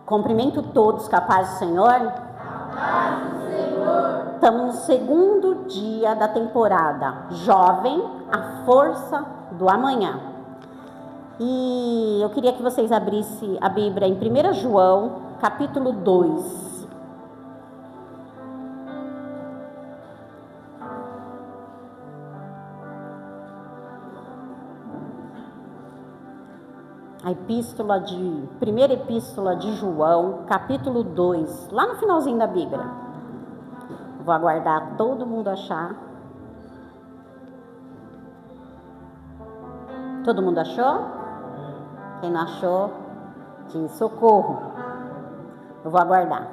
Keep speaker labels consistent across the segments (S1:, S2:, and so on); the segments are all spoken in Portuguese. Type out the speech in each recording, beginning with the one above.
S1: Cumprimento todos, capazes do Senhor?
S2: Capaz do Senhor.
S1: Estamos no segundo dia da temporada Jovem, a Força do Amanhã. E eu queria que vocês abrissem a Bíblia em 1 João, capítulo 2. Primeira epístola de João, capítulo 2, lá no finalzinho da Bíblia. Vou aguardar todo mundo achar. Todo mundo achou? Quem não achou, diz socorro. Eu vou aguardar.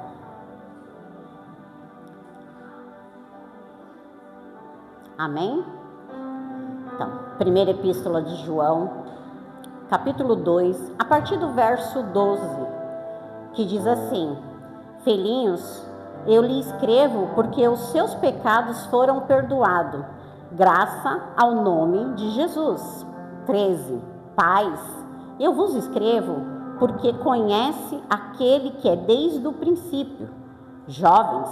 S1: Amém? Então, primeira epístola de João, capítulo 2, a partir do verso 12, que diz assim: Filhinhos, eu lhe escrevo porque os seus pecados foram perdoados, graças ao nome de Jesus. 13. Pais, eu vos escrevo porque conhece aquele que é desde o princípio. Jovens,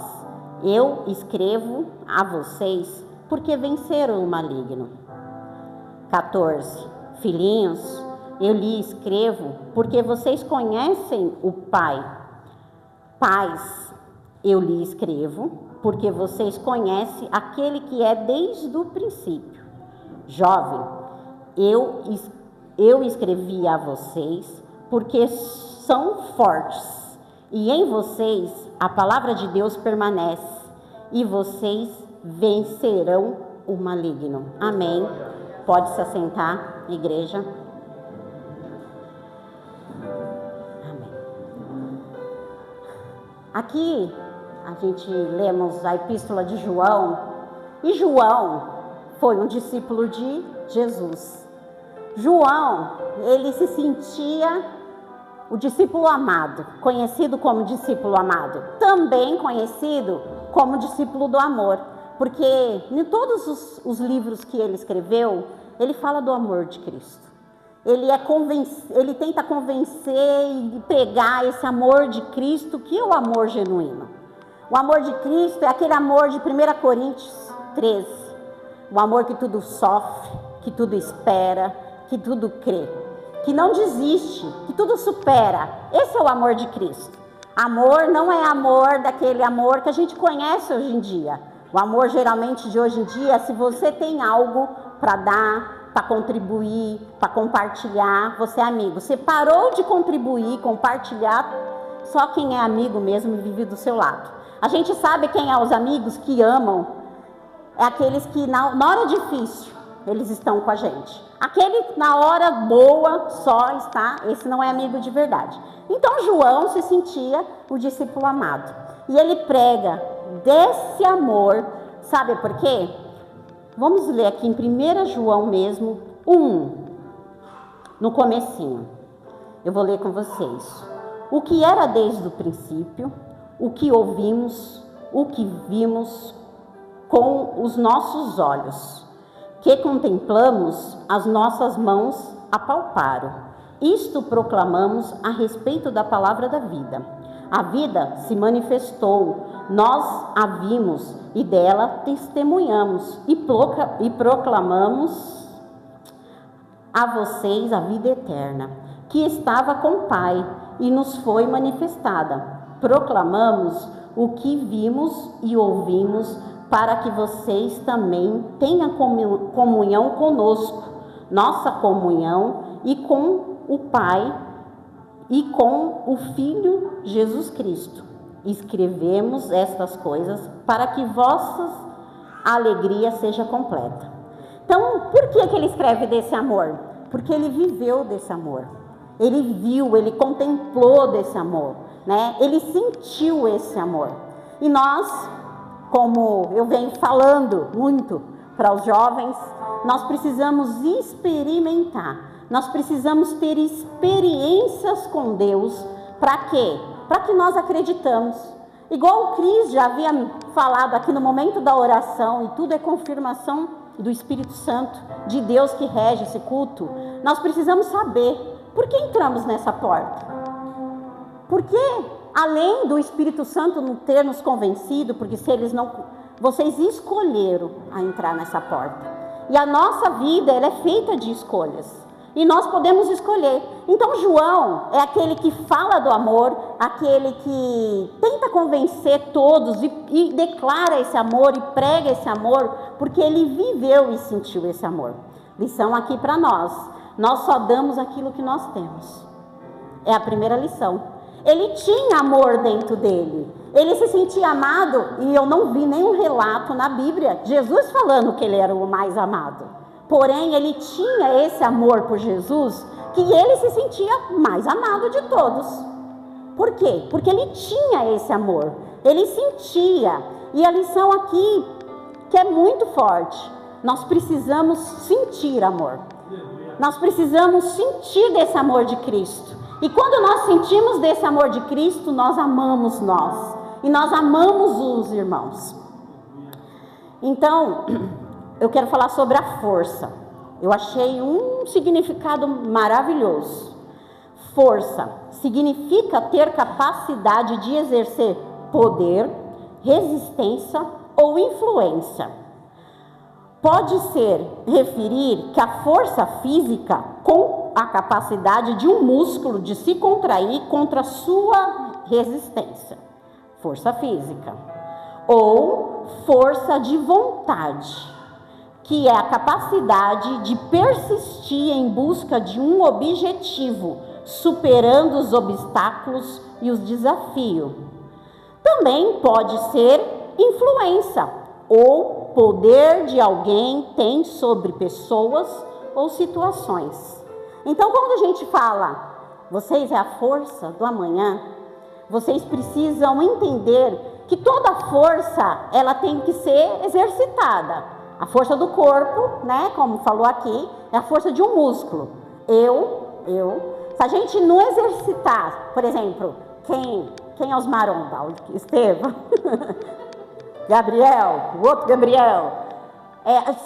S1: eu escrevo a vocês porque venceram o maligno. 14. Filhinhos, eu lhe escrevo porque vocês conhecem o Pai. Pais, eu lhe escrevo porque vocês conhecem aquele que é desde o princípio. Jovem, eu escrevi a vocês porque são fortes e em vocês a palavra de Deus permanece e vocês vencerão o maligno. Amém. Pode se assentar, igreja. Aqui a gente lemos a epístola de João, e João foi um discípulo de Jesus. João, ele se sentia o discípulo amado, conhecido como discípulo amado, também conhecido como discípulo do amor, porque em todos os livros que ele escreveu, ele fala do amor de Cristo. Ele tenta convencer e pregar esse amor de Cristo, que é o amor genuíno. O amor de Cristo é aquele amor de 1 Coríntios 13. O amor que tudo sofre, que tudo espera, que tudo crê, que não desiste, que tudo supera. Esse é o amor de Cristo. Amor não é amor daquele amor que a gente conhece hoje em dia. O amor geralmente de hoje em dia, se você tem algo para dar, para contribuir, para compartilhar, você é amigo. Você parou de contribuir, compartilhar, só quem é amigo mesmo vive do seu lado. A gente sabe quem é os amigos que amam, é aqueles que na hora difícil, eles estão com a gente. Aquele na hora boa só está, esse não é amigo de verdade. Então João se sentia o discípulo amado. E ele prega desse amor, sabe por quê? Vamos ler aqui em 1 João mesmo, 1, no comecinho. Eu vou ler com vocês. O que era desde o princípio, o que ouvimos, o que vimos com os nossos olhos, que contemplamos, as nossas mãos apalparam. Isto proclamamos a respeito da palavra da vida. A vida se manifestou, nós a vimos e dela testemunhamos e proclamamos a vocês a vida eterna, que estava com o Pai e nos foi manifestada. Proclamamos o que vimos e ouvimos, para que vocês também tenham comunhão conosco, nossa comunhão e com o Pai e com o Filho Jesus Cristo. Escrevemos estas coisas para que vossa alegria seja completa. Então, por que ele escreve desse amor? Porque ele viveu desse amor. Ele viu, ele contemplou desse amor, né? Ele sentiu esse amor. E nós, como eu venho falando muito para os jovens, nós precisamos experimentar. Nós precisamos ter experiências com Deus. Para quê? Para que nós acreditamos. Igual o Cris já havia falado aqui no momento da oração, e tudo é confirmação do Espírito Santo, de Deus que rege esse culto. Nós precisamos saber por que entramos nessa porta. Porque além do Espírito Santo não ter nos convencido, porque se eles não, vocês escolheram a entrar nessa porta. E a nossa vida, ela é feita de escolhas. E nós podemos escolher. Então João é aquele que fala do amor, aquele que tenta convencer todos e declara esse amor e prega esse amor, porque ele viveu e sentiu esse amor. Lição aqui para nós. Nós só damos aquilo que nós temos. É a primeira lição. Ele tinha amor dentro dele. Ele se sentia amado, e eu não vi nenhum relato na Bíblia, Jesus falando que ele era o mais amado. Porém, ele tinha esse amor por Jesus, que ele se sentia mais amado de todos. Por quê? Porque ele tinha esse amor. Ele sentia. E a lição aqui, que é muito forte, nós precisamos sentir amor. Nós precisamos sentir desse amor de Cristo. E quando nós sentimos desse amor de Cristo, nós amamos nós. E nós amamos os irmãos. Então, eu quero falar sobre a força. Eu achei um significado maravilhoso. Força significa ter capacidade de exercer poder, resistência ou influência. Pode ser referir que a força física com a capacidade de um músculo de se contrair contra a sua resistência. Força física. Ou força de vontade, que é a capacidade de persistir em busca de um objetivo, superando os obstáculos e os desafios. Também pode ser influência, ou poder de alguém tem sobre pessoas ou situações. Então, quando a gente fala, vocês é a força do amanhã, vocês precisam entender que toda força, ela tem que ser exercitada. A força do corpo, né, como falou aqui, é a força de um músculo. Se a gente não exercitar, por exemplo, quem é os maromba? O Estevam? Gabriel, o outro Gabriel.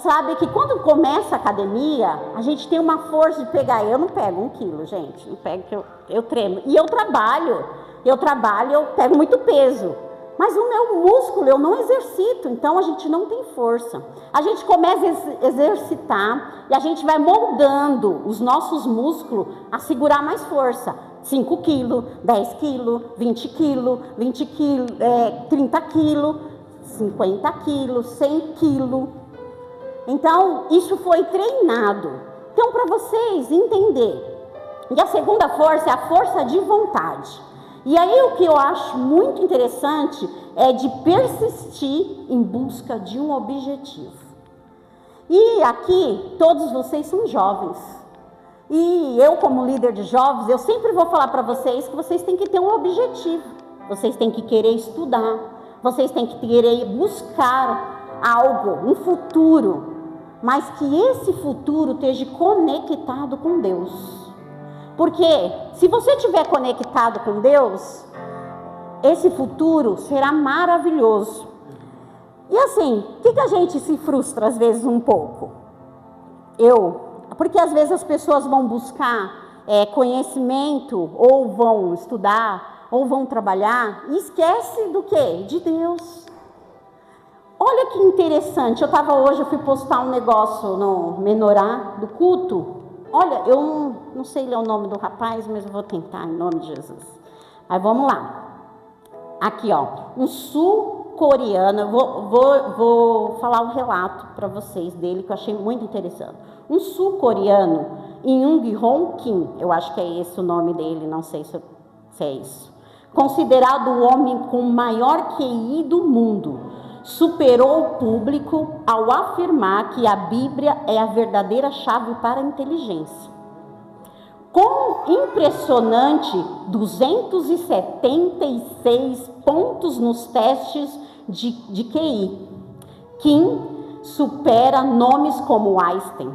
S1: Sabe que quando começa a academia, a gente tem uma força de pegar. Eu não pego 1 quilo, gente. Não pego, que eu tremo. E eu trabalho, eu pego muito peso. Mas o meu músculo eu não exercito, então a gente não tem força. A gente começa a exercitar e a gente vai moldando os nossos músculos a segurar mais força. 5 quilos, 10 quilos, 20 quilos, 20 quilos, 30 quilos, 50 quilos, 100 quilos. Então, isso foi treinado. Então, para vocês entenderem. E a segunda força é a força de vontade. E aí o que eu acho muito interessante é de persistir em busca de um objetivo. E aqui, todos vocês são jovens. E eu, como líder de jovens, eu sempre vou falar para vocês que vocês têm que ter um objetivo. Vocês têm que querer estudar. Vocês têm que querer buscar algo, um futuro. Mas que esse futuro esteja conectado com Deus. Porque se você estiver conectado com Deus, esse futuro será maravilhoso. E assim, o que a gente se frustra às vezes um pouco? Porque às vezes as pessoas vão buscar conhecimento, ou vão estudar, ou vão trabalhar, e esquece do quê? De Deus. Olha que interessante, eu fui postar um negócio no Menorá do culto. Olha, eu não sei ler o nome do rapaz, mas eu vou tentar, em nome de Jesus. Aí vamos lá. Aqui, ó, um sul-coreano, eu vou falar um relato para vocês dele, que eu achei muito interessante. Um sul-coreano, Young-hong Kim, eu acho que é esse o nome dele, não sei se é isso. Considerado o homem com o maior QI do mundo, superou o público ao afirmar que a Bíblia é a verdadeira chave para a inteligência. Com impressionante 276 pontos nos testes de QI, Kim supera nomes como Einstein.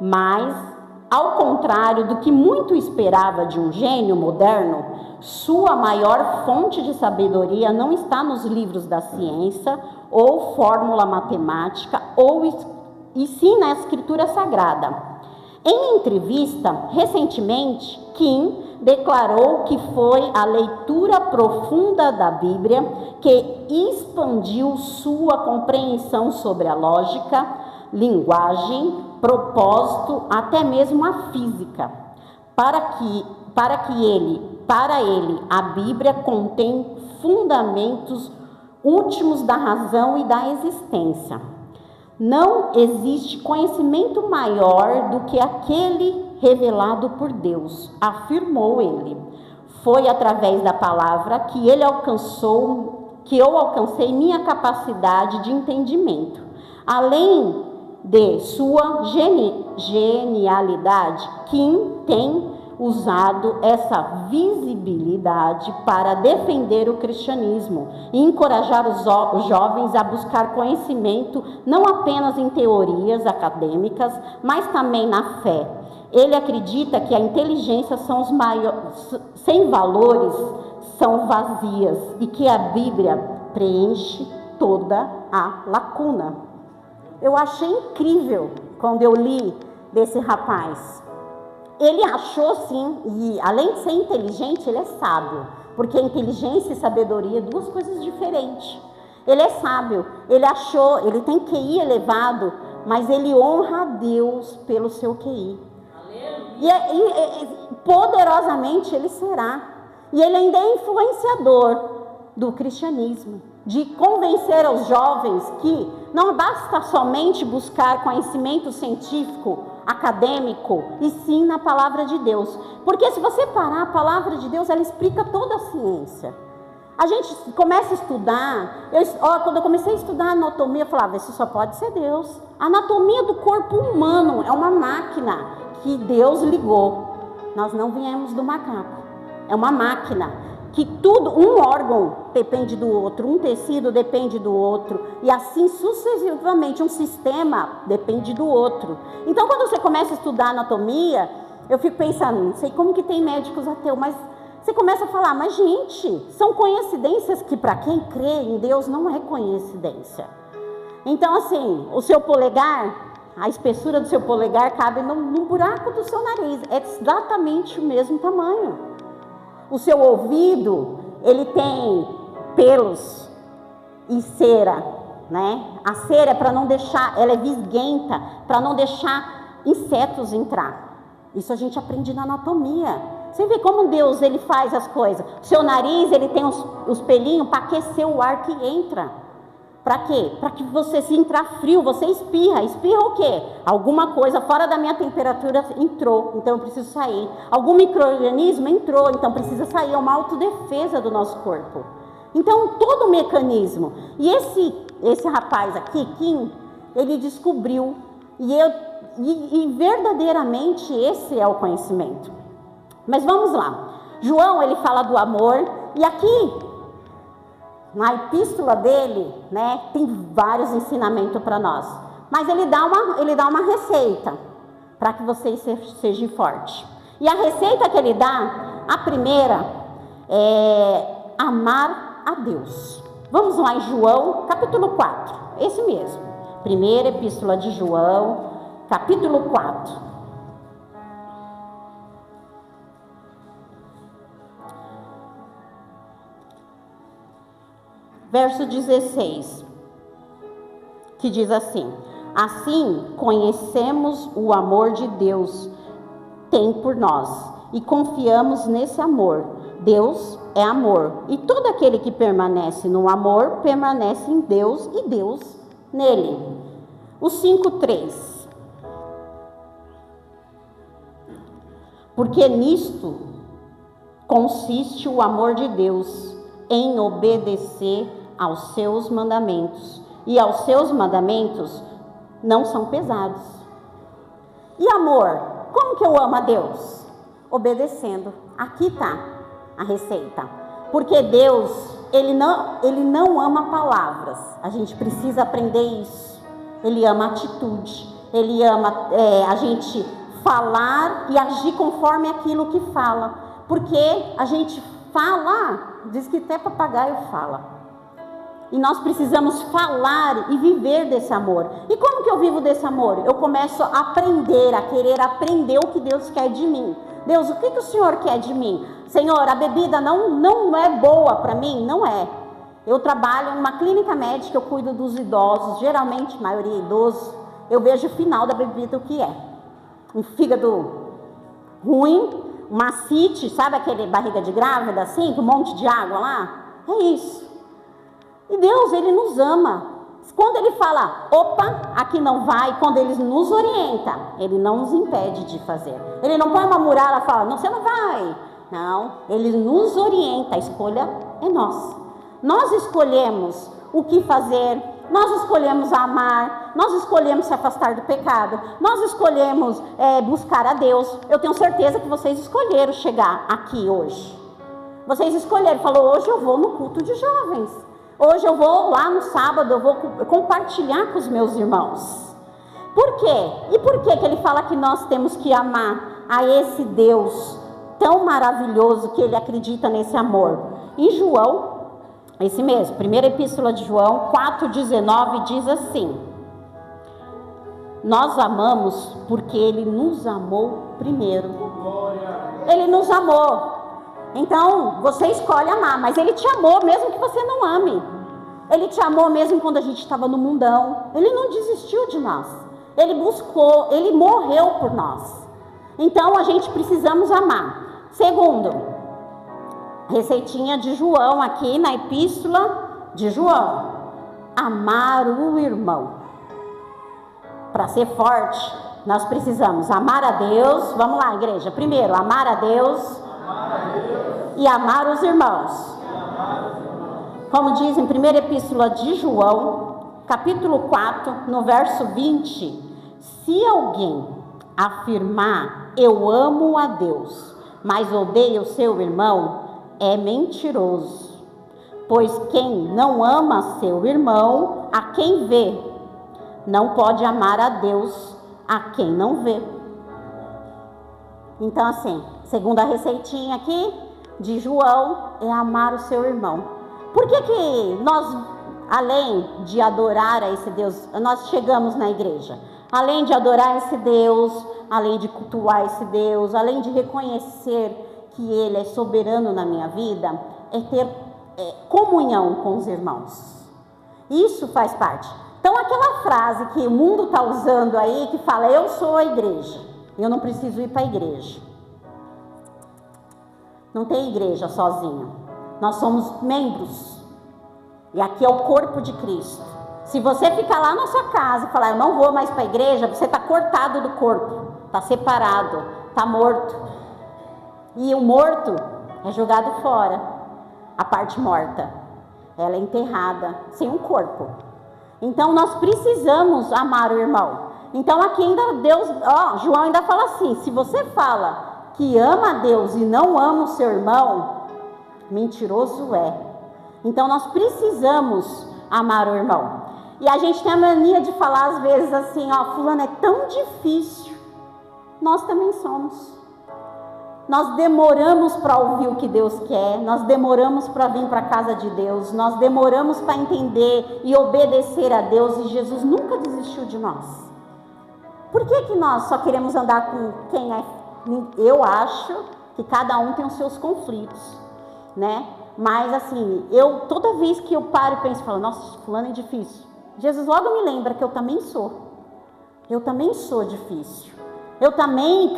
S1: Mas, ao contrário do que muito esperava de um gênio moderno, sua maior fonte de sabedoria não está nos livros da ciência ou fórmula matemática, e sim na Escritura Sagrada. Em entrevista, recentemente, Kim declarou que foi a leitura profunda da Bíblia que expandiu sua compreensão sobre a lógica, linguagem, propósito, até mesmo a física. Para ele, a Bíblia contém fundamentos últimos da razão e da existência. Não existe conhecimento maior do que aquele revelado por Deus, afirmou ele. Foi através da palavra que eu alcancei minha capacidade de entendimento. Além de sua genialidade, Kim tem usado essa visibilidade para defender o cristianismo e encorajar os jovens a buscar conhecimento não apenas em teorias acadêmicas, mas também na fé. Ele acredita que a inteligência sem valores são vazias e que a Bíblia preenche toda a lacuna. Eu achei incrível quando eu li desse rapaz. Ele achou sim, e além de ser inteligente, ele é sábio, porque inteligência e sabedoria, duas coisas diferentes. Ele é sábio, ele achou, ele tem QI elevado, mas ele honra a Deus pelo seu QI. E poderosamente ele será. E ele ainda é influenciador do cristianismo, de convencer aos jovens que não basta somente buscar conhecimento científico, acadêmico, e sim na palavra de Deus. Porque se você parar, a palavra de Deus, ela explica toda a ciência. A gente começa a estudar, quando eu comecei a estudar anatomia, eu falava, isso só pode ser Deus. A anatomia do corpo humano é uma máquina que Deus ligou. Nós não viemos do macaco. É uma máquina que tudo, um órgão depende do outro, um tecido depende do outro, e assim sucessivamente, um sistema depende do outro. Então, quando você começa a estudar anatomia, eu fico pensando, não sei como que tem médicos ateus, mas você começa a falar, mas gente, são coincidências que para quem crê em Deus não é coincidência. Então, assim, o seu polegar, a espessura do seu polegar cabe no buraco do seu nariz, é exatamente o mesmo tamanho. O seu ouvido, ele tem pelos e cera, né? A cera é para não deixar, ela é visguenta, para não deixar insetos entrar. Isso a gente aprende na anatomia. Você vê como Deus, ele faz as coisas. O seu nariz, ele tem os pelinhos para aquecer o ar que entra. Para quê? Para que você, se entrar frio, você espirra. Espirra o quê? Alguma coisa fora da minha temperatura entrou, então eu preciso sair. Algum micro-organismo entrou, então precisa sair. É uma autodefesa do nosso corpo. Então, todo o mecanismo. E esse rapaz aqui, Kim, ele descobriu. E verdadeiramente esse é o conhecimento. Mas vamos lá. João, ele fala do amor. E aqui, na epístola dele, né, tem vários ensinamentos para nós. Mas ele dá uma receita para que vocês sejam fortes. E a receita que ele dá, a primeira, é amar a Deus. Vamos lá em João, capítulo 4. Esse mesmo. Primeira epístola de João, capítulo 4. Verso 16, que diz assim: assim conhecemos o amor de Deus tem por nós e confiamos nesse amor. Deus é amor e todo aquele que permanece no amor permanece em Deus e Deus nele. O 5:3. Porque nisto consiste o amor de Deus, em obedecer aos seus mandamentos. E aos seus mandamentos não são pesados. E amor? Como que eu amo a Deus? Obedecendo. Aqui está a receita. Porque Deus, Ele não ama palavras. A gente precisa aprender isso. Ele ama atitude. Ele ama a gente falar e agir conforme aquilo que fala. Porque a gente fala, diz que até papagaio fala. E nós precisamos falar e viver desse amor. E como que eu vivo desse amor? Eu começo a aprender, a querer aprender o que Deus quer de mim. Deus, o que o Senhor quer de mim? Senhor, a bebida não é boa para mim? Não é. Eu trabalho em uma clínica médica, eu cuido dos idosos, geralmente, maioria idosos. Eu vejo o final da bebida o que é. Um fígado ruim, uma ascite, sabe aquele barriga de grávida assim, com um monte de água lá? É isso. E Deus, Ele nos ama. Quando Ele fala, opa, aqui não vai, quando Ele nos orienta, Ele não nos impede de fazer. Ele não põe uma muralha e fala, não, você não vai. Não, Ele nos orienta, a escolha é nossa. Nós escolhemos o que fazer, nós escolhemos amar, nós escolhemos se afastar do pecado, nós escolhemos buscar a Deus. Eu tenho certeza que vocês escolheram chegar aqui hoje. Vocês escolheram, falou, hoje eu vou no culto de jovens. Hoje eu vou lá no sábado, eu vou compartilhar com os meus irmãos. Por quê? E por que Ele fala que nós temos que amar a esse Deus tão maravilhoso que Ele acredita nesse amor? Em João, esse mesmo, primeira epístola de João 4,19 diz assim: nós amamos porque Ele nos amou primeiro. Ele nos amou. Então, você escolhe amar, mas Ele te amou mesmo que você não ame. Ele te amou mesmo quando a gente estava no mundão. Ele não desistiu de nós. Ele buscou, Ele morreu por nós. Então, a gente precisamos amar. Segundo, receitinha de João aqui na epístola de João. Amar o irmão. Para ser forte, nós precisamos amar a Deus. Vamos lá, igreja. Primeiro, amar a Deus. E amar os irmãos. Como diz em primeira epístola de João, capítulo 4, no verso 20: se alguém afirmar eu amo a Deus, mas odeia o seu irmão, é mentiroso. Pois quem não ama seu irmão, a quem vê, não pode amar a Deus a quem não vê. Então assim, segunda receitinha aqui de João é amar o seu irmão. Por que nós, além de adorar a esse Deus, nós chegamos na igreja? Além de adorar esse Deus, além de cultuar esse Deus, além de reconhecer que Ele é soberano na minha vida, é ter comunhão com os irmãos. Isso faz parte. Então aquela frase que o mundo está usando aí, que fala, eu sou a igreja, eu não preciso ir para a igreja. Não tem igreja sozinha. Nós somos membros. E aqui é o corpo de Cristo. Se você ficar lá na sua casa e falar, eu não vou mais para a igreja, você está cortado do corpo. Está separado. Está morto. E o morto é jogado fora. A parte morta. Ela é enterrada. Sem um corpo. Então nós precisamos amar o irmão. Então aqui ainda Deus, João ainda fala assim, se você fala que ama a Deus e não ama o seu irmão, mentiroso é. Então nós precisamos amar o irmão. E a gente tem a mania de falar às vezes assim, fulano é tão difícil. Nós também somos. Nós demoramos para ouvir o que Deus quer, nós demoramos para vir para a casa de Deus, nós demoramos para entender e obedecer a Deus, e Jesus nunca desistiu de nós. Por que nós só queremos andar com quem é? Eu acho que cada um tem os seus conflitos, né? Mas assim, toda vez que eu paro e penso, falo, nossa, fulano é difícil. Jesus logo me lembra que eu também sou. Eu também sou difícil. Eu também,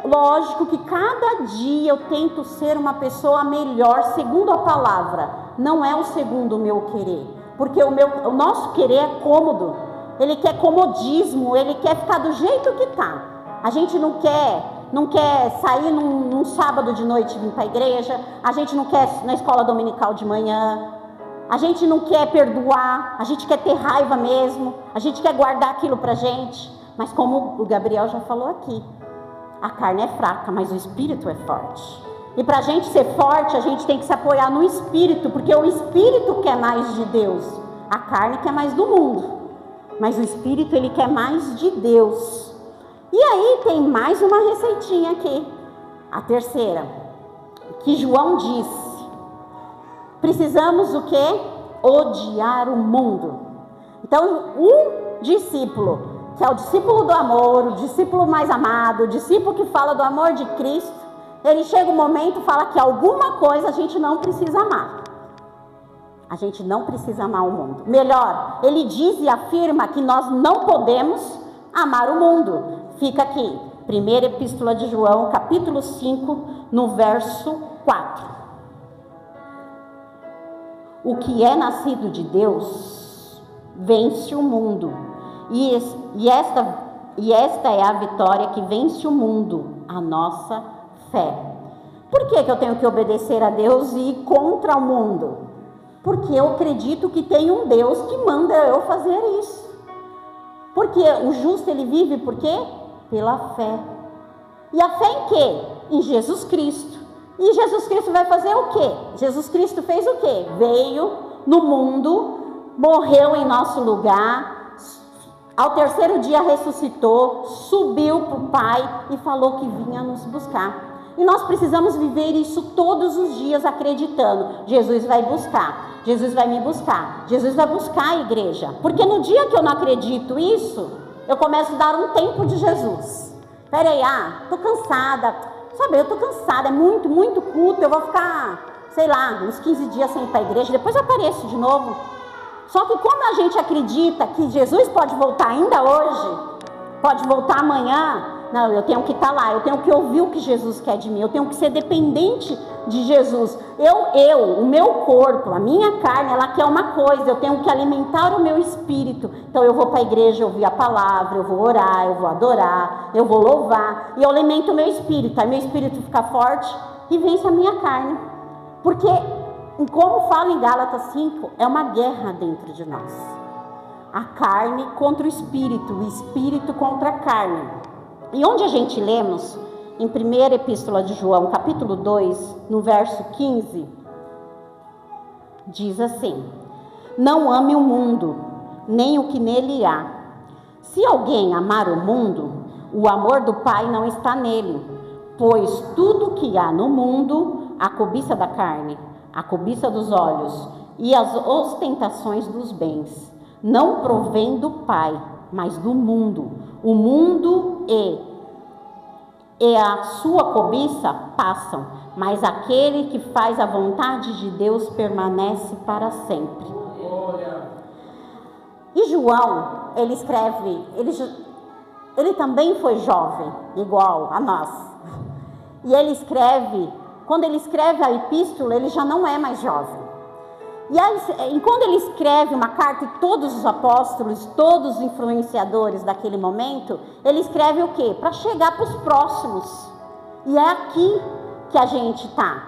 S1: lógico que cada dia eu tento ser uma pessoa melhor segundo a palavra. Não é o segundo o meu querer. Porque o nosso querer é cômodo. Ele quer comodismo, ele quer ficar do jeito que tá. A gente não quer sair num sábado de noite e vir para a igreja. A gente não quer na escola dominical de manhã. A gente não quer perdoar. A gente quer ter raiva mesmo. A gente quer guardar aquilo pra gente. Mas como o Gabriel já falou aqui, a carne é fraca, mas o espírito é forte. E para a gente ser forte, a gente tem que se apoiar no espírito, porque o espírito quer mais de Deus. A carne quer mais do mundo, mas o espírito ele quer mais de Deus. E aí tem mais uma receitinha aqui, a terceira, que João disse. Precisamos o quê? odiar o mundo. Então, um discípulo, que é o discípulo do amor, o discípulo mais amado, o discípulo que fala do amor de Cristo, ele chega um momento e fala que alguma coisa a gente não precisa amar. A gente não precisa amar o mundo. Melhor, ele diz e afirma que nós não podemos amar o mundo. Fica aqui, primeira epístola de João, capítulo 5, no verso 4. O que é nascido de Deus vence o mundo. E esta é a vitória que vence o mundo, a nossa fé. Por que eu tenho que obedecer a Deus e ir contra o mundo? Porque eu acredito que tem um Deus que manda eu fazer isso. Porque o justo ele vive por quê? Pela fé. E a fé em quê? Em Jesus Cristo. E Jesus Cristo vai fazer o quê? Jesus Cristo fez o quê? Veio no mundo, morreu em nosso lugar, ao terceiro dia ressuscitou, subiu para o Pai e falou que vinha nos buscar. E nós precisamos viver isso todos os dias acreditando. Jesus vai buscar, Jesus vai me buscar, Jesus vai buscar a igreja. Porque no dia que eu não acredito isso, eu começo a dar um tempo de Jesus. Peraí, tô cansada, sabe, eu tô cansada, é muito culto, eu vou ficar, sei lá, uns 15 dias sem ir para a igreja, depois eu apareço de novo. Só que quando a gente acredita que Jesus pode voltar ainda hoje, pode voltar amanhã, não, eu tenho que estar lá, eu tenho que ouvir o que Jesus quer de mim, eu tenho que ser dependente de Jesus. O meu corpo, a minha carne, ela quer uma coisa, eu tenho que alimentar o meu espírito. Então eu vou para a igreja, ouvir a palavra, eu vou orar, eu vou adorar, eu vou louvar, e eu alimento o meu espírito, aí meu espírito fica forte e vence a minha carne. Porque, como fala em Gálatas 5, é uma guerra dentro de nós. A carne contra o espírito contra a carne. E onde a gente lemos, em primeira epístola de João, capítulo 2, no verso 15, diz assim: não ame o mundo, nem o que nele há. Se alguém amar o mundo, o amor do Pai não está nele, pois tudo que há no mundo, a cobiça da carne, a cobiça dos olhos e as ostentações dos bens, não provém do Pai, mas do mundo. O mundo e a sua cobiça passam, mas aquele que faz a vontade de Deus permanece para sempre. E João, ele escreve, ele também foi jovem, igual a nós. E ele escreve, quando ele escreve a epístola, ele já não é mais jovem. E aí, quando ele escreve uma carta, e todos os apóstolos, todos os influenciadores daquele momento, ele escreve o quê? Para chegar para os próximos. E é aqui que a gente está.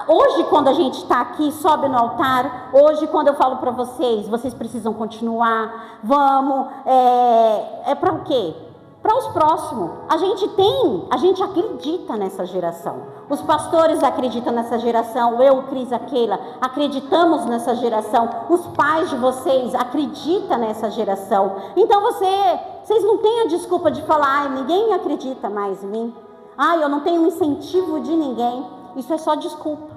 S1: Hoje, quando a gente está aqui, sobe no altar, hoje, quando eu falo para vocês precisam continuar, vamos, é para o quê? Para os próximos. A gente acredita nessa geração. Os pastores acreditam nessa geração, eu, Cris, Keila, acreditamos nessa geração. Os pais de vocês acreditam nessa geração. Então vocês não têm a desculpa de falar, ninguém acredita mais em mim. Eu não tenho incentivo de ninguém. Isso é só desculpa.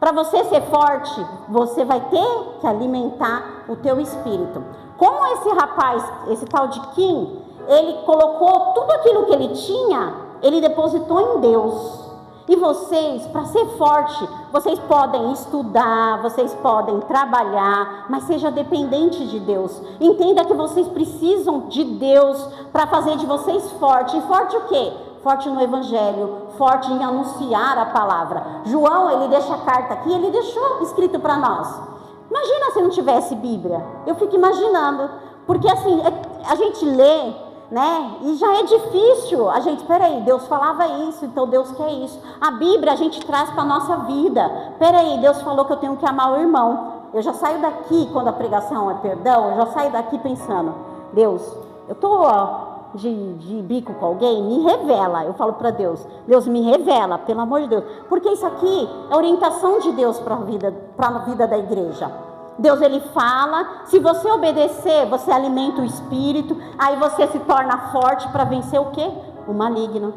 S1: Para você ser forte, você vai ter que alimentar o teu espírito. Como esse rapaz, esse tal de Kim, ele colocou tudo aquilo que ele tinha, ele depositou em Deus. E vocês, para ser forte, vocês podem estudar, vocês podem trabalhar, mas seja dependente de Deus. Entenda que vocês precisam de Deus para fazer de vocês forte. E forte o quê? Forte no evangelho, forte em anunciar a palavra. João, ele deixa a carta aqui, ele deixou escrito para nós. Imagina se não tivesse Bíblia. Eu fico imaginando, porque assim, a gente lê, né? E já é difícil. Peraí, Deus falava isso, então Deus quer isso. A Bíblia a gente traz para a nossa vida. Peraí, Deus falou que eu tenho que amar o irmão. Eu já saio daqui, quando a pregação é perdão, eu já saio daqui pensando, Deus, eu estou de bico com alguém, me revela. Eu falo para Deus, Deus me revela, pelo amor de Deus. Porque isso aqui é orientação de Deus para a vida da igreja. Deus, ele fala, se você obedecer, você alimenta o espírito, aí você se torna forte para vencer o quê? O maligno.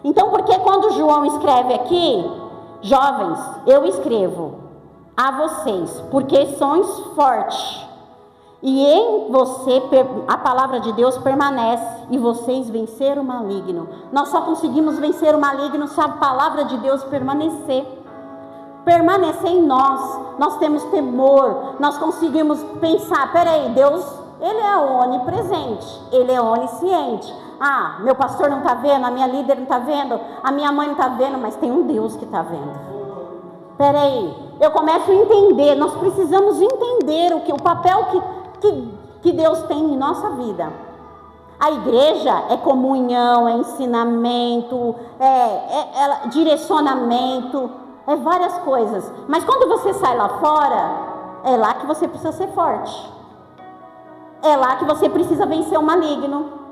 S1: Então, porque quando João escreve aqui, jovens, eu escrevo, a vocês, porque sois fortes, e em você a palavra de Deus permanece, e vocês venceram o maligno. Nós só conseguimos vencer o maligno se a palavra de Deus permanecer em nós. Nós temos temor, nós conseguimos pensar, peraí, Deus, Ele é onipresente, Ele é onisciente. Ah, meu pastor não está vendo, a minha líder não está vendo, a minha mãe não está vendo, mas tem um Deus que está vendo. Peraí, eu começo a entender, nós precisamos entender o papel que Deus tem em nossa vida. A igreja é comunhão, é ensinamento, é direcionamento, é várias coisas. Mas quando você sai lá fora, é lá que você precisa ser forte. É lá que você precisa vencer o maligno.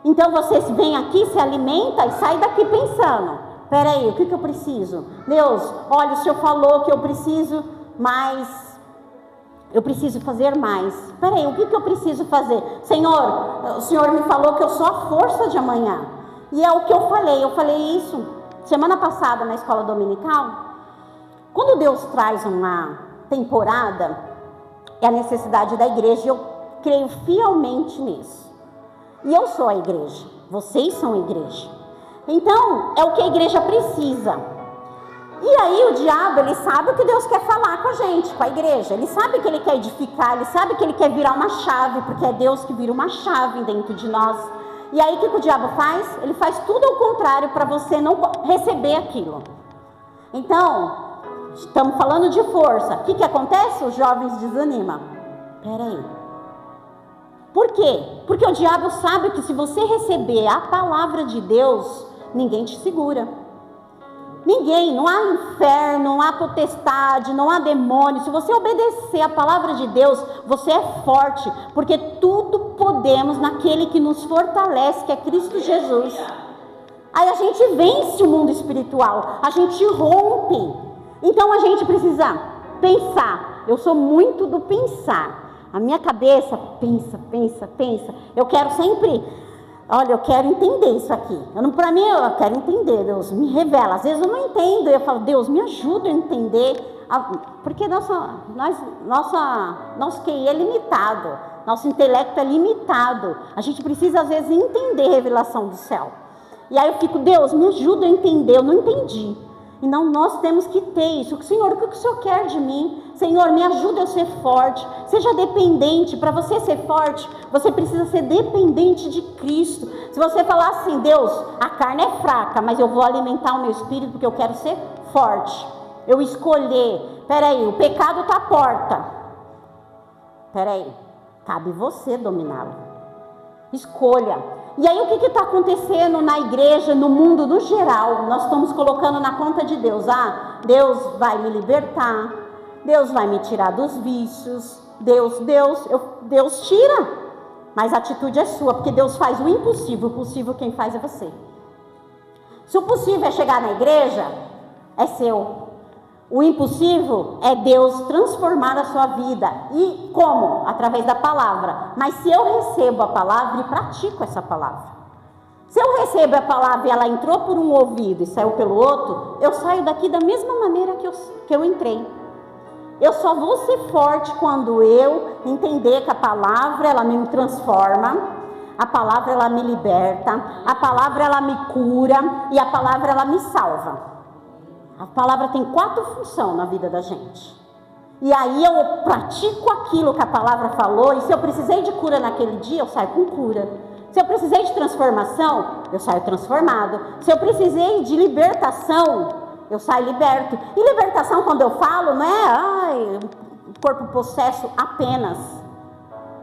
S1: Então você vem aqui, se alimenta e sai daqui pensando, peraí, o que eu preciso? Deus, olha, o Senhor falou que eu preciso mais, eu preciso fazer mais. Peraí, o que eu preciso fazer? Senhor, o Senhor me falou que eu sou a força de amanhã. E é o que eu falei isso semana passada na escola dominical. Quando Deus traz uma temporada, é a necessidade da igreja, eu creio fielmente nisso. E eu sou a igreja, vocês são a igreja. Então, é o que a igreja precisa. E aí o diabo, ele sabe o que Deus quer falar com a gente, com a igreja. Ele sabe que ele quer edificar, ele sabe que ele quer virar uma chave, porque é Deus que vira uma chave dentro de nós. E aí o que o diabo faz? Ele faz tudo ao contrário para você não receber aquilo. Então, estamos falando de força. O que acontece? Os jovens desanimam. Peraí. Por quê? Porque o diabo sabe que se você receber a palavra de Deus, ninguém te segura. Ninguém, não há inferno, não há potestade, não há demônio. Se você obedecer a palavra de Deus, você é forte, porque tudo podemos naquele que nos fortalece, que é Cristo Jesus. Aí a gente vence o mundo espiritual, a gente rompe. Então a gente precisa pensar. Eu sou muito do pensar. A minha cabeça pensa. Eu quero sempre, olha, eu quero entender isso aqui. Para mim, eu quero entender, Deus me revela. Às vezes eu não entendo, eu falo, Deus, me ajuda a entender. Porque nosso QI é limitado, nosso intelecto é limitado. A gente precisa, às vezes, entender a revelação do céu. E aí eu fico, Deus, me ajuda a entender, eu não entendi. E não, nós temos que ter isso. Senhor, o que o Senhor quer de mim? Senhor, me ajuda a ser forte. Seja dependente. Para você ser forte, você precisa ser dependente de Cristo. Se você falar assim, Deus, a carne é fraca, mas eu vou alimentar o meu espírito porque eu quero ser forte. Eu escolher. Peraí, o pecado está à porta. Peraí, cabe você dominá-lo. Escolha. E aí o que está acontecendo na igreja, no mundo no geral? Nós estamos colocando na conta de Deus. Ah, Deus vai me libertar, Deus vai me tirar dos vícios, Deus tira. Mas a atitude é sua, porque Deus faz o impossível quem faz é você. Se o possível é chegar na igreja, é seu. O impossível é Deus transformar a sua vida. E como? Através da palavra. Mas se eu recebo a palavra e pratico essa palavra. Se eu recebo a palavra e ela entrou por um ouvido e saiu pelo outro, eu saio daqui da mesma maneira que eu entrei. Eu só vou ser forte quando eu entender que a palavra, ela me transforma. A palavra, ela me liberta. A palavra, ela me cura. E a palavra, ela me salva. A palavra tem 4 funções na vida da gente. E aí eu pratico aquilo que a palavra falou. E se eu precisei de cura naquele dia, eu saio com cura. Se eu precisei de transformação, eu saio transformado. Se eu precisei de libertação, eu saio liberto. E libertação, quando eu falo, não é corpo possesso apenas.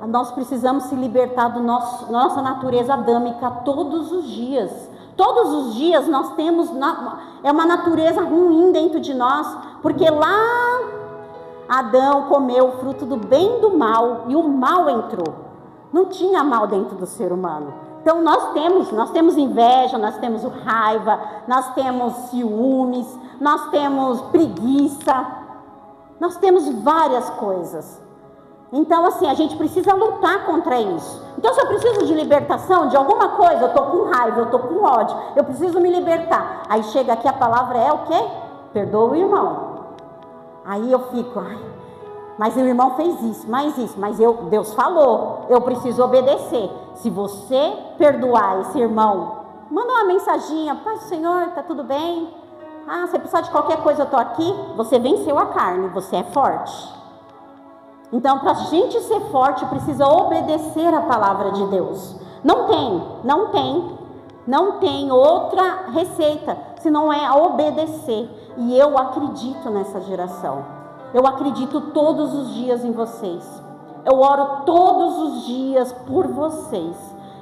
S1: Nós precisamos se libertar da nossa natureza adâmica todos os dias. Todos os dias nós temos, é uma natureza ruim dentro de nós, porque lá Adão comeu o fruto do bem e do mal, e o mal entrou. Não tinha mal dentro do ser humano. Então nós temos inveja, nós temos raiva, nós temos ciúmes, nós temos preguiça, nós temos várias coisas. Então, assim, a gente precisa lutar contra isso. Então, se eu preciso de libertação de alguma coisa, eu estou com raiva, eu estou com ódio, eu preciso me libertar. Aí chega aqui a palavra é o quê? Perdoa o irmão. Aí eu fico, mas o irmão fez isso, mas Deus falou, eu preciso obedecer. Se você perdoar esse irmão, manda uma mensaginha, Paz do Senhor, tá tudo bem? Você precisar de qualquer coisa, eu tô aqui. Você venceu a carne, você é forte. Então, para a gente ser forte, precisa obedecer a palavra de Deus. Não tem outra receita, se não é obedecer. E eu acredito nessa geração. Eu acredito todos os dias em vocês. Eu oro todos os dias por vocês.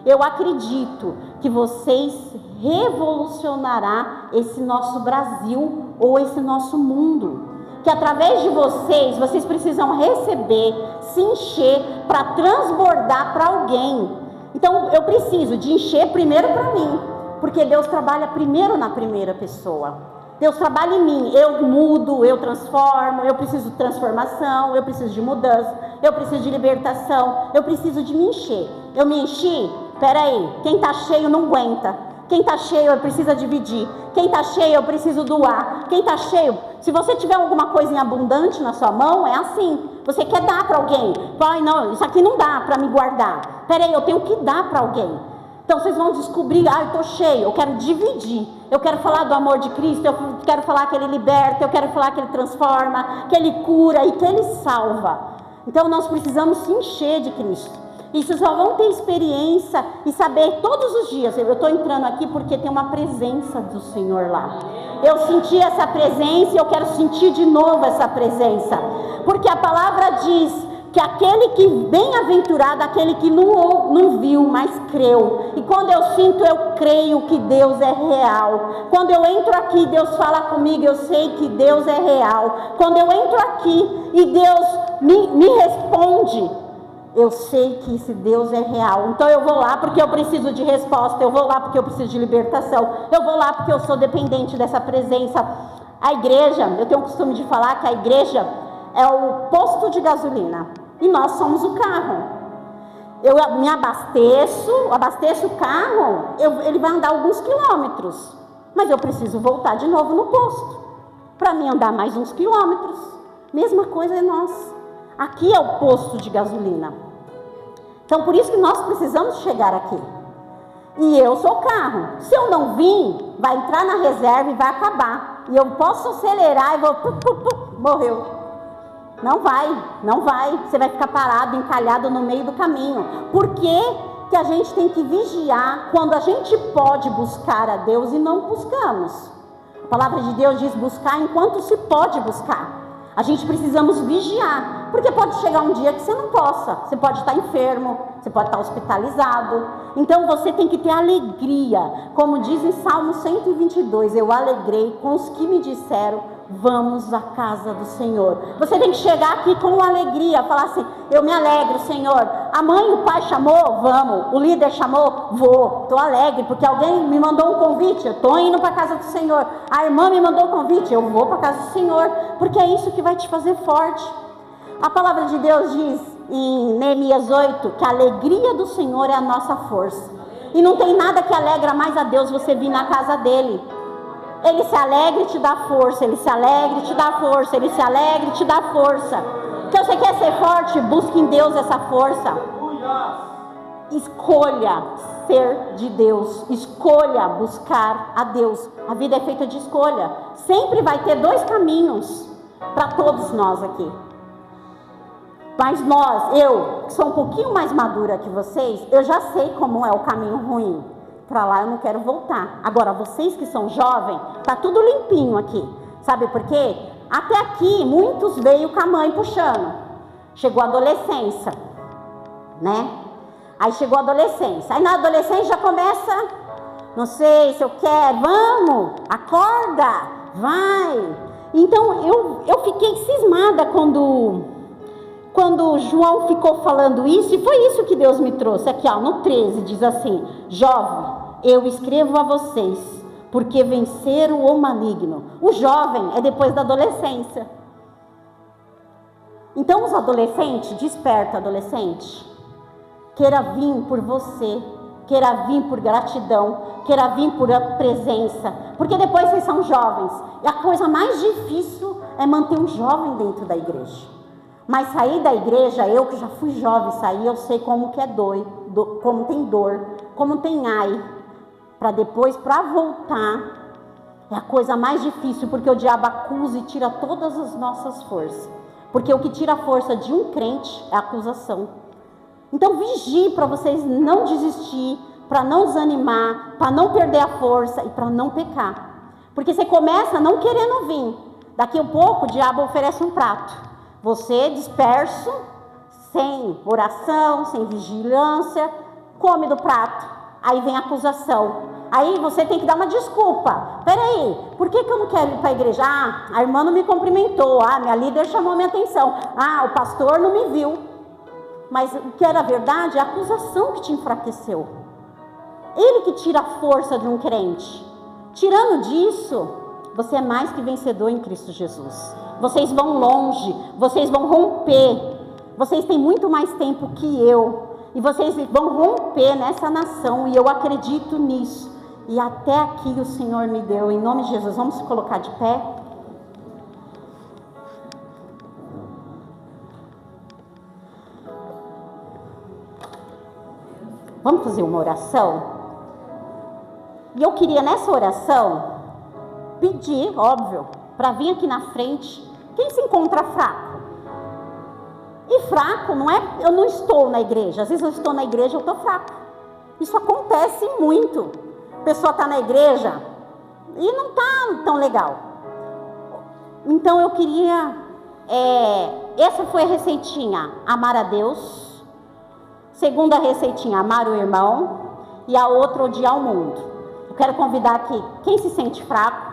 S1: Eu acredito que vocês revolucionarão esse nosso Brasil ou esse nosso mundo. Que através de vocês precisam receber, se encher para transbordar para alguém. Então eu preciso de encher primeiro para mim, porque Deus trabalha primeiro na primeira pessoa. Deus trabalha em mim, eu mudo, eu transformo, eu preciso de transformação, eu preciso de mudança, eu preciso de libertação, eu preciso de me encher. Eu me enchi? Peraí, quem está cheio não aguenta. Quem está cheio precisa dividir. Quem está cheio eu preciso doar. Quem está cheio, se você tiver alguma coisa em abundante na sua mão, é assim. Você quer dar para alguém. Pai, não, isso aqui não dá para me guardar. Peraí, eu tenho que dar para alguém. Então vocês vão descobrir, eu estou cheio, eu quero dividir. Eu quero falar do amor de Cristo, eu quero falar que Ele liberta, eu quero falar que Ele transforma, que Ele cura e que Ele salva. Então nós precisamos se encher de Cristo. E vocês só vão ter experiência e saber todos os dias. Eu estou entrando aqui porque tem uma presença do Senhor lá. Eu senti essa presença e eu quero sentir de novo essa presença. Porque a palavra diz que aquele que, bem-aventurado, aquele que não viu, mas creu. E quando eu sinto, eu creio que Deus é real. Quando eu entro aqui, Deus fala comigo, eu sei que Deus é real. Quando eu entro aqui e Deus me responde, eu sei que esse Deus é real. Então eu vou lá porque eu preciso de resposta. Eu vou lá porque eu preciso de libertação. Eu vou lá porque eu sou dependente dessa presença. A igreja, eu tenho o costume de falar que a igreja é o posto de gasolina. E nós somos o carro. Eu me abasteço o carro, ele vai andar alguns quilômetros. Mas eu preciso voltar de novo no posto. Para mim andar mais uns quilômetros. Mesma coisa é nós. Aqui é o posto de gasolina. Então por isso que nós precisamos chegar aqui. E eu sou o carro. Se eu não vim, vai entrar na reserva e vai acabar. E eu posso acelerar e vou... morreu. Não vai. Você vai ficar parado, encalhado no meio do caminho. Por que a gente tem que vigiar quando a gente pode buscar a Deus e não buscamos? A palavra de Deus diz buscar enquanto se pode buscar. A gente precisamos vigiar, porque pode chegar um dia que você não possa. Você pode estar enfermo, você pode estar hospitalizado. Então você tem que ter alegria. Como diz em Salmo 122, eu alegrei com os que me disseram, vamos à casa do Senhor. Você tem que chegar aqui com alegria, falar assim, eu me alegro, Senhor. A mãe e o pai chamou? Vamos. O líder chamou? Vou. Estou alegre, porque alguém me mandou um convite, eu estou indo para a casa do Senhor. A irmã me mandou um convite, eu vou para a casa do Senhor, porque é isso que vai te fazer forte. A palavra de Deus diz em Neemias 8, que a alegria do Senhor é a nossa força. E não tem nada que alegra mais a Deus você vir na casa dele. Ele se alegra e te dá força, ele se alegra e te dá força, ele se alegra e te dá força. Então você quer ser forte? Busque em Deus essa força. Escolha ser de Deus, escolha buscar a Deus. A vida é feita de escolha. Sempre vai ter dois caminhos para todos nós aqui. Mas eu, que sou um pouquinho mais madura que vocês, eu já sei como é o caminho ruim. Para lá eu não quero voltar. Agora, vocês que são jovens, tá tudo limpinho aqui. Sabe por quê? Até aqui, muitos veio com a mãe puxando. Chegou a adolescência, né? Aí chegou a adolescência. Aí na adolescência já começa, não sei se eu quero, vamos, acorda, vai. Então, eu fiquei cismada quando João ficou falando isso, e foi isso que Deus me trouxe aqui, ó, no 13, diz assim, jovem, eu escrevo a vocês, porque venceram o maligno. O jovem é depois da adolescência. Então os adolescentes, desperta adolescente, queira vir por você, queira vir por gratidão, queira vir por presença, porque depois vocês são jovens, e a coisa mais difícil é manter um jovem dentro da igreja. Mas sair da igreja, eu que já fui jovem, sair, eu sei como que é dor, como tem dor, como tem ai, para depois, para voltar, é a coisa mais difícil, porque o diabo acusa e tira todas as nossas forças, porque o que tira a força de um crente é a acusação. Então vigie para vocês não desistir, para não desanimar, para não perder a força e para não pecar, porque você começa não querendo vir, daqui a pouco o diabo oferece um prato, você disperso, sem oração, sem vigilância, come do prato, aí vem a acusação. Aí você tem que dar uma desculpa. Peraí, por que eu não quero ir para a igreja? Ah, a irmã não me cumprimentou. Ah, minha líder chamou minha atenção. Ah, o pastor não me viu. Mas o que era verdade é a acusação que te enfraqueceu. Ele que tira a força de um crente. Tirando disso, você é mais que vencedor em Cristo Jesus. Vocês vão longe, vocês vão romper. Vocês têm muito mais tempo que eu. E vocês vão romper nessa nação, e eu acredito nisso. E até aqui o Senhor me deu, em nome de Jesus. Vamos se colocar de pé? Vamos fazer uma oração? E eu queria nessa oração pedir, óbvio, para vir aqui na frente, quem se encontra fraco. E fraco não é, eu não estou na igreja, às vezes eu estou na igreja, eu estou fraco. Isso acontece muito. A pessoa está na igreja e não está tão legal. Então eu queria, essa foi a receitinha, amar a Deus. Segunda receitinha, amar o irmão. E a outra, odiar o mundo. Eu quero convidar aqui, quem se sente fraco,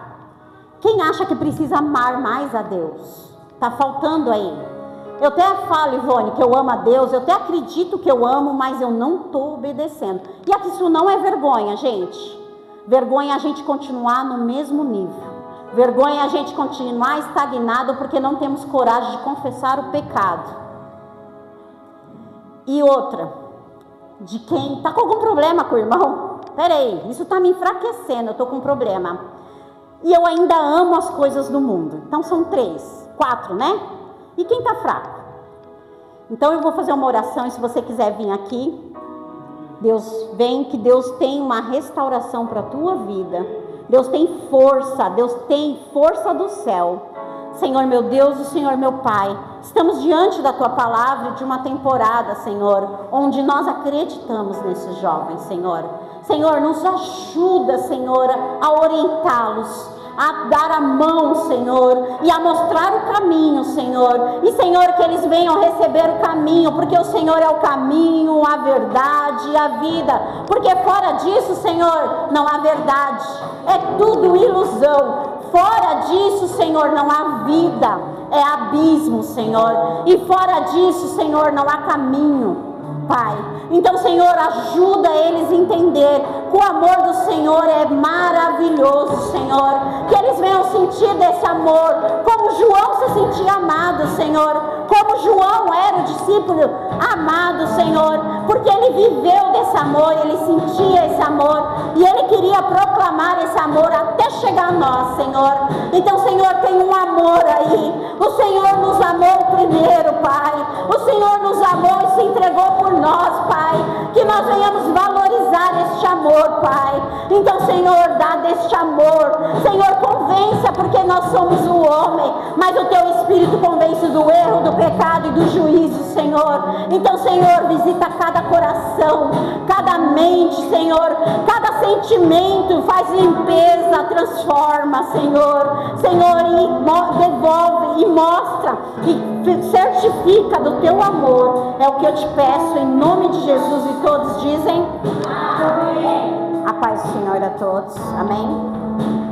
S1: quem acha que precisa amar mais a Deus, está faltando aí. Eu até falo, Ivone, que eu amo a Deus, eu até acredito que eu amo, mas eu não estou obedecendo. E aqui isso não é vergonha, gente. Vergonha é a gente continuar no mesmo nível. Vergonha é a gente continuar estagnado porque não temos coragem de confessar o pecado. E outra, de quem está com algum problema com o irmão. Peraí, isso está me enfraquecendo, eu estou com um problema. E eu ainda amo as coisas do mundo. Então são 3, 4, né? E quem está fraco? Então eu vou fazer uma oração, e se você quiser vir aqui, Deus vem, que Deus tem uma restauração para a tua vida. Deus tem força do céu. Senhor meu Deus, o Senhor meu Pai, estamos diante da tua palavra de uma temporada, Senhor, onde nós acreditamos nesses jovens, Senhor. Senhor, nos ajuda, Senhor, a orientá-los, a dar a mão, Senhor, e a mostrar o caminho, Senhor. E, Senhor, que eles venham receber o caminho, porque o Senhor é o caminho, a verdade e a vida. Porque fora disso, Senhor, não há verdade. É tudo ilusão. Fora disso, Senhor, não há vida. É abismo, Senhor. E fora disso, Senhor, não há caminho, Pai. Então, Senhor, ajuda eles a entender que o amor do Senhor é maravilhoso, Senhor. Que eles venham sentir desse amor, como João se sentia amado, Senhor. Como João era o discípulo amado, Senhor. Porque ele viveu desse amor, ele sentia esse amor. E ele queria proclamar esse amor até chegar a nós, Senhor. Então, Senhor, tem um amor aí. O Senhor nos amou primeiro, Pai. O Senhor nos amou e se entregou por nós, Pai. Que nós venhamos valorizar este amor, Pai. Então, Senhor, dá deste amor. Senhor, convença, porque nós somos o homem, mas o teu Espírito convence do erro, do pecado e do juízo, Senhor. Então, Senhor, visita cada coração, cada mente, Senhor, cada sentimento, faz limpeza, transforma, Senhor. Senhor, e devolve e mostra e certifica do teu amor. É o que eu te peço em nome de Jesus, e todos dizem amém. A paz do Senhor a todos. Amém.